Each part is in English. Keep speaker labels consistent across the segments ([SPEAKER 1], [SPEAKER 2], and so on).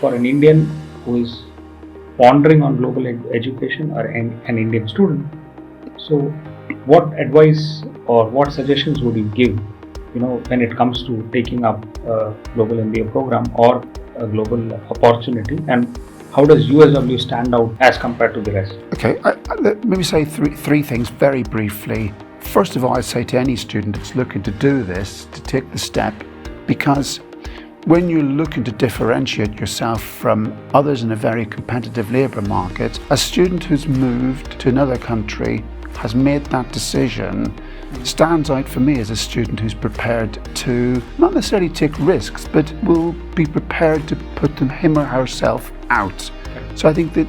[SPEAKER 1] for an Indian who is pondering on global education or an Indian student. So, what advice or what suggestions would you give, when it comes to taking up a global MBA program or a global opportunity, and how does USW stand out as compared to the rest?
[SPEAKER 2] Okay, let me say three things very briefly. First of all, I'd say to any student that's looking to do this, to take the step, because when you're looking to differentiate yourself from others in a very competitive labour market, a student who's moved to another country, has made that decision, stands out for me as a student who's prepared to not necessarily take risks, but will be prepared to put him or herself out. So I think that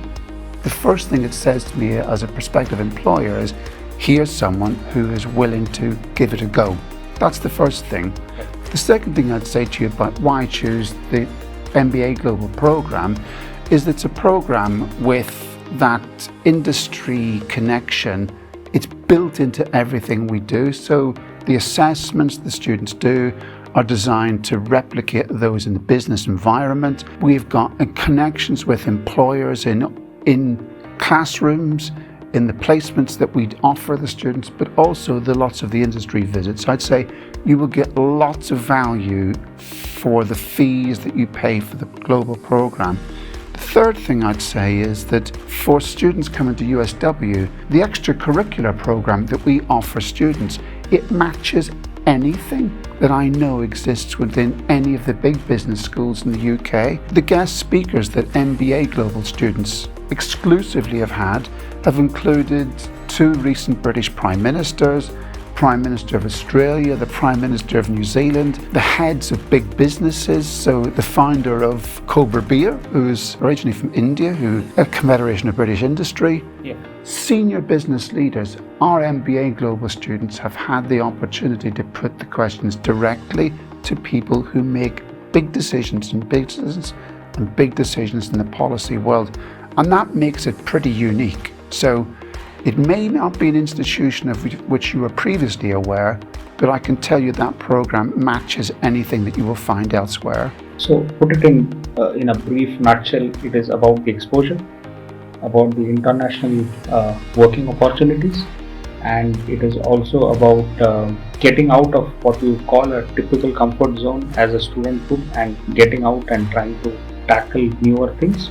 [SPEAKER 2] the first thing it says to me as a prospective employer is, here's someone who is willing to give it a go. That's the first thing. The second thing I'd say to you about why I choose the MBA Global Program is that it's a program with that industry connection. It's built into everything we do. So the assessments the students do are designed to replicate those in the business environment. We've got connections with employers in classrooms, in the placements that we offer the students, but also the lots of the industry visits. I'd say you will get lots of value for the fees that you pay for the global program. The third thing I'd say is that for students coming to USW, the extracurricular program that we offer students, it matches anything that I know exists within any of the big business schools in the UK. The guest speakers that MBA Global students exclusively have included 2 recent British Prime Ministers, Prime Minister of Australia, the Prime Minister of New Zealand, the heads of big businesses, so the founder of Cobra Beer, who's originally from India, a Confederation of British Industry.
[SPEAKER 1] Yeah.
[SPEAKER 2] Senior business leaders, our MBA Global students have had the opportunity to put the questions directly to people who make big decisions in business and big decisions in the policy world. And that makes it pretty unique. So it may not be an institution of which you were previously aware, but I can tell you that program matches anything that you will find elsewhere.
[SPEAKER 1] So put it in a brief nutshell, it is about the exposure, about the international working opportunities, and it is also about getting out of what we call a typical comfort zone as a student would, and getting out and trying to tackle newer things.